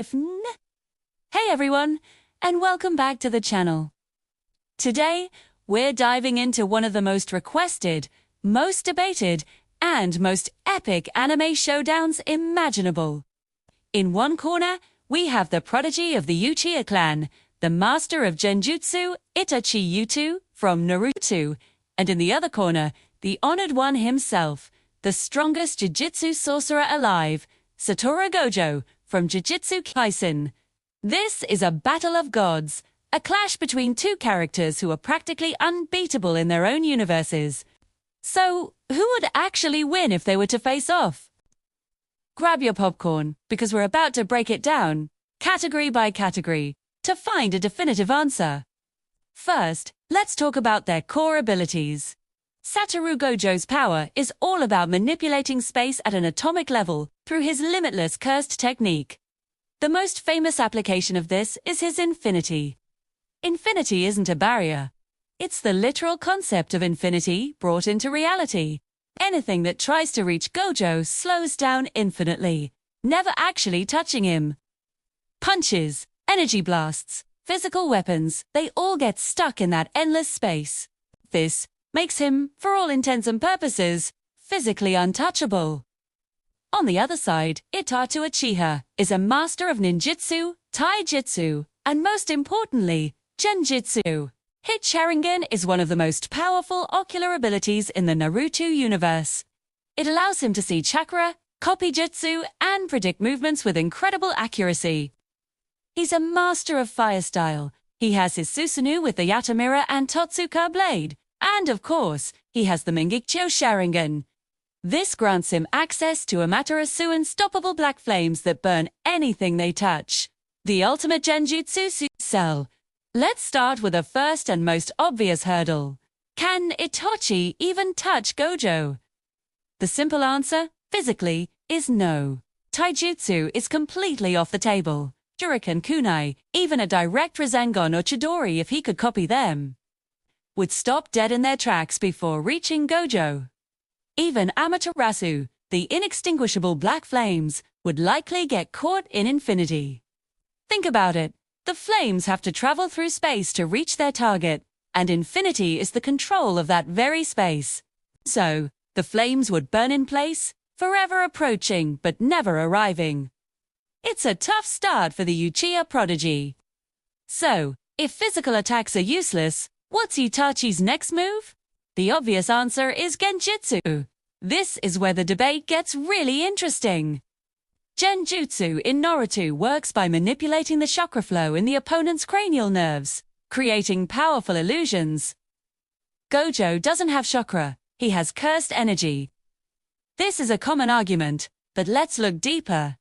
Hey everyone, and welcome back to the channel. Today, we're diving into one of the most requested, most debated, and most epic anime showdowns imaginable. In one corner, we have the prodigy of the Uchiha clan, the master of Genjutsu, Itachi from Naruto, and in the other corner, the honored one himself, the strongest Jujutsu sorcerer alive, Satoru Gojo from Jujutsu Kaisen. This is a battle of gods, a clash between two characters who are practically unbeatable in their own universes. So, who would actually win if they were to face off? Grab your popcorn, because we're about to break it down, category by category, to find a definitive answer. First, let's talk about their core abilities. Satoru Gojo's power is all about manipulating space at an atomic level through his limitless cursed technique. The most famous application of this is his infinity. Infinity isn't a barrier. It's the literal concept of infinity brought into reality. Anything that tries to reach Gojo slows down infinitely, never actually touching him. Punches, energy blasts, physical weapons, they all get stuck in that endless space. This makes him, for all intents and purposes, physically untouchable. On the other side, Itachi Uchiha is a master of ninjutsu, taijutsu, and most importantly, genjutsu. His Sharingan is one of the most powerful ocular abilities in the Naruto universe. It allows him to see chakra, copy jutsu, and predict movements with incredible accuracy. He's a master of fire style. He has his Susanoo with the Yatamira and Totsuka blade. And of course, he has the Mingekyo Sharingan. This grants him access to Amaterasu unstoppable black flames that burn anything they touch. The ultimate genjutsu cell. Let's start with the first and most obvious hurdle. Can Itachi even touch Gojo? The simple answer, physically, is no. Taijutsu is completely off the table. Shuriken kunai, even a direct Rasengan or Chidori if he could copy them, would stop dead in their tracks before reaching Gojo. Even Amaterasu, the inextinguishable black flames, would likely get caught in infinity. Think about it. The flames have to travel through space to reach their target, and infinity is the control of that very space. So, the flames would burn in place, forever approaching but never arriving. It's a tough start for the Uchiha prodigy. So, if physical attacks are useless, what's Itachi's next move? The obvious answer is Genjutsu. This is where the debate gets really interesting. Genjutsu in Naruto works by manipulating the chakra flow in the opponent's cranial nerves, creating powerful illusions. Gojo doesn't have chakra, he has cursed energy. This is a common argument, but let's look deeper.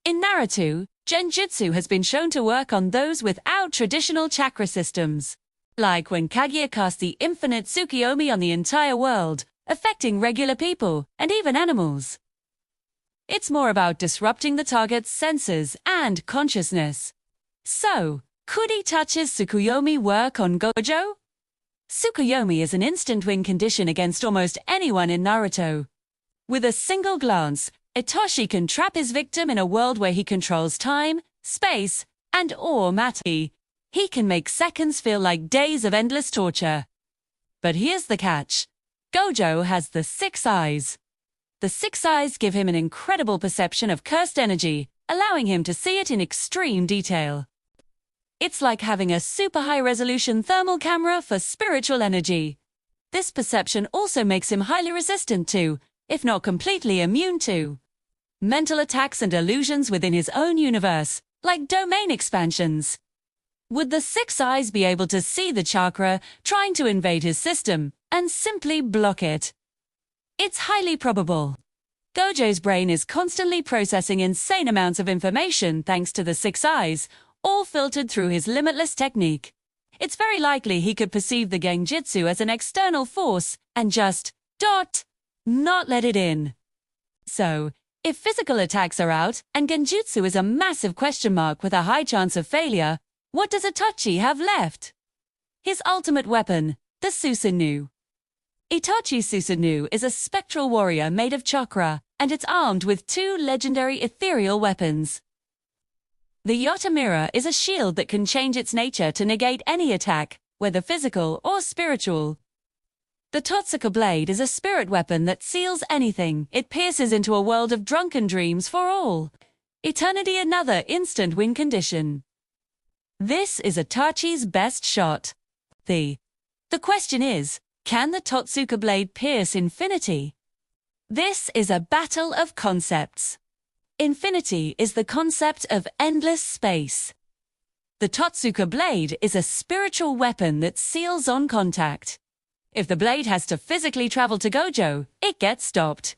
In Naruto, Genjutsu has been shown to work on those without traditional chakra systems. Like when Kaguya cast the infinite Tsukuyomi on the entire world, affecting regular people and even animals. It's more about disrupting the target's senses and consciousness. So, could Itachi's Tsukuyomi work on Gojo? Tsukuyomi is an instant win condition against almost anyone in Naruto. With a single glance, Itachi can trap his victim in a world where he controls time, space, and/or matter. He can make seconds feel like days of endless torture. But here's the catch. Gojo has the 6 eyes. The 6 eyes give him an incredible perception of cursed energy, allowing him to see it in extreme detail. It's like having a super high-resolution thermal camera for spiritual energy. This perception also makes him highly resistant to, if not completely immune to, mental attacks and illusions within his own universe, like domain expansions. Would the 6 eyes be able to see the chakra trying to invade his system and simply block it? It's highly probable. Gojo's brain is constantly processing insane amounts of information thanks to the 6 eyes, all filtered through his limitless technique. It's very likely he could perceive the Genjutsu as an external force and just, not let it in. So, if physical attacks are out and Genjutsu is a massive question mark with a high chance of failure, what does Itachi have left? His ultimate weapon, the Susanoo. Itachi's Susanoo is a spectral warrior made of chakra, and it's armed with 2 legendary ethereal weapons. The Yotamira is a shield that can change its nature to negate any attack, whether physical or spiritual. The Totsuka blade is a spirit weapon that seals anything. It pierces into a world of drunken dreams for all. Eternity another instant win condition. This is Itachi's best shot. The question is, can the Totsuka blade pierce infinity? This is a battle of concepts. Infinity is the concept of endless space. The Totsuka blade is a spiritual weapon that seals on contact. If the blade has to physically travel to Gojo, it gets stopped.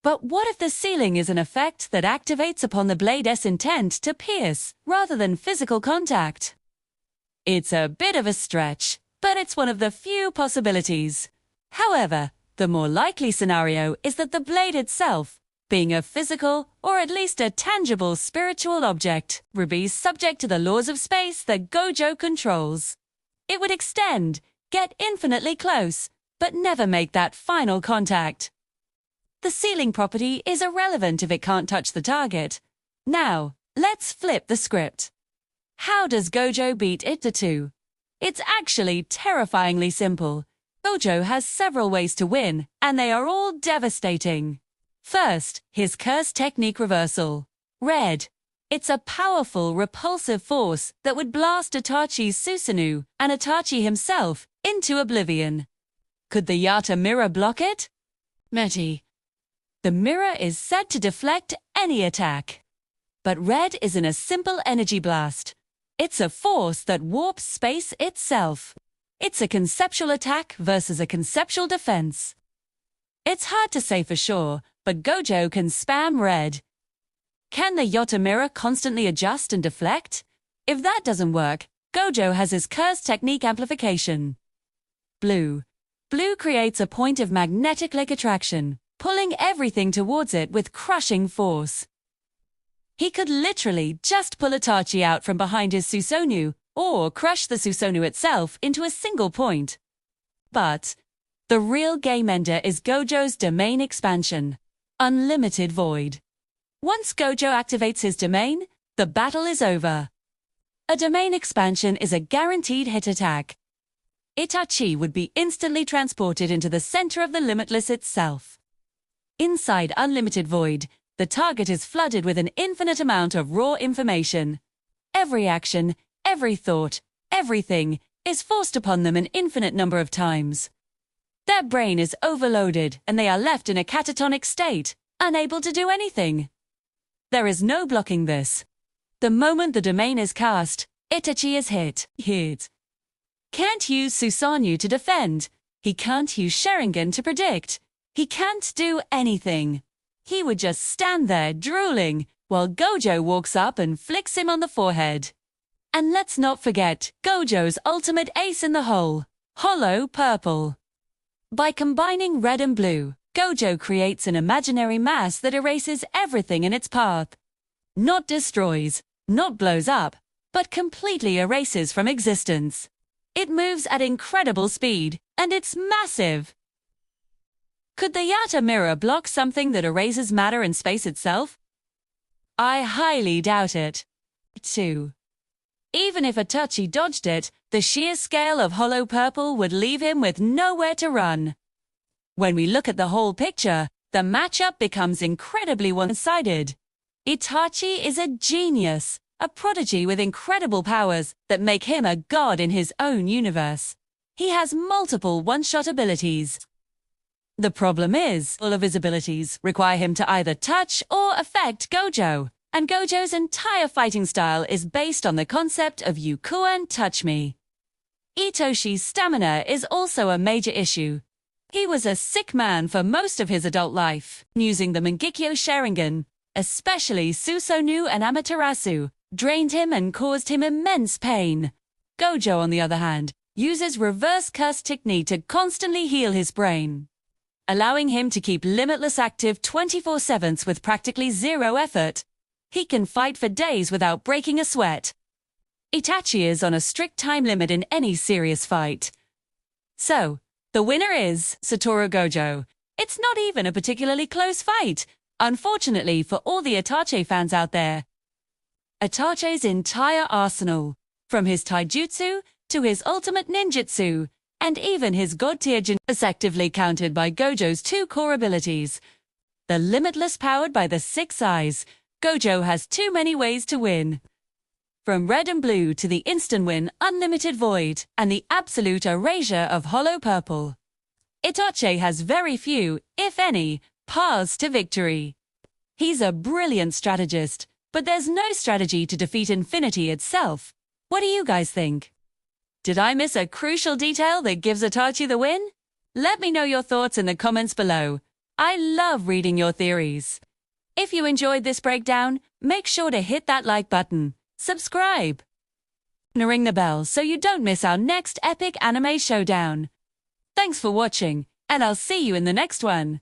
But what if the sealing is an effect that activates upon the blade's intent to pierce, rather than physical contact? It's a bit of a stretch, but it's one of the few possibilities. However, the more likely scenario is that the blade itself, being a physical, or at least a tangible spiritual object, would be subject to the laws of space that Gojo controls. It would extend, get infinitely close, but never make that final contact. The sealing property is irrelevant if it can't touch the target. Now, let's flip the script. How does Gojo beat Itachi? It's actually terrifyingly simple. Gojo has several ways to win, and they are all devastating. First, his curse technique reversal. Red. It's a powerful, repulsive force that would blast Itachi's Susanoo and Itachi himself into oblivion. Could the Yata mirror block it? Meti. The mirror is said to deflect any attack. But red isn't a simple energy blast. It's a force that warps space itself. It's a conceptual attack versus a conceptual defense. It's hard to say for sure, but Gojo can spam red. Can the Yotamira constantly adjust and deflect? If that doesn't work, Gojo has his curse technique amplification. Blue. Blue creates a point of magnetic-like attraction, pulling everything towards it with crushing force. He could literally just pull Itachi out from behind his Susanoo, or crush the Susanoo itself into a single point. But the real game ender is Gojo's domain expansion. Unlimited Void. Once Gojo activates his domain, the battle is over. A domain expansion is a guaranteed hit attack. Itachi would be instantly transported into the center of the Limitless itself. Inside Unlimited Void, the target is flooded with an infinite amount of raw information. Every action, every thought, everything is forced upon them an infinite number of times. Their brain is overloaded and they are left in a catatonic state, unable to do anything. There is no blocking this. The moment the domain is cast, Itachi is hit. Can't use Susanoo to defend. He can't use Sharingan to predict. He can't do anything. He would just stand there drooling while Gojo walks up and flicks him on the forehead. And let's not forget Gojo's ultimate ace in the hole, Hollow Purple. By combining red and blue, Gojo creates an imaginary mass that erases everything in its path. Not destroys, not blows up, but completely erases from existence. It moves at incredible speed, and it's massive. Could the Yata mirror block something that erases matter and space itself? I highly doubt it. 2. Even if Itachi dodged it, the sheer scale of Hollow Purple would leave him with nowhere to run. When we look at the whole picture, the matchup becomes incredibly one-sided. Itachi is a genius, a prodigy with incredible powers that make him a god in his own universe. He has multiple one-shot abilities. The problem is, all of his abilities require him to either touch or affect Gojo, and Gojo's entire fighting style is based on the concept of you can't touch me. Itoshi's stamina is also a major issue. He was a sick man for most of his adult life, using the Mangekyo Sharingan, especially Susanoo and Amaterasu, drained him and caused him immense pain. Gojo, on the other hand, uses reverse curse technique to constantly heal his brain, allowing him to keep Limitless active 24/7 with practically zero effort. He can fight for days without breaking a sweat. Itachi is on a strict time limit in any serious fight. So, the winner is Satoru Gojo. It's not even a particularly close fight, unfortunately for all the Itachi fans out there. Itachi's entire arsenal, from his taijutsu to his ultimate ninjutsu, and even his god-tier effectively countered by Gojo's two core abilities. The limitless powered by the six eyes, Gojo has too many ways to win. From red and blue to the instant win unlimited void and the absolute erasure of hollow purple. Itachi has very few, if any, paths to victory. He's a brilliant strategist, but there's no strategy to defeat infinity itself. What do you guys think? Did I miss a crucial detail that gives Itachi the win? Let me know your thoughts in the comments below. I love reading your theories. If you enjoyed this breakdown, make sure to hit that like button, subscribe, and ring the bell so you don't miss our next epic anime showdown. Thanks for watching, and I'll see you in the next one.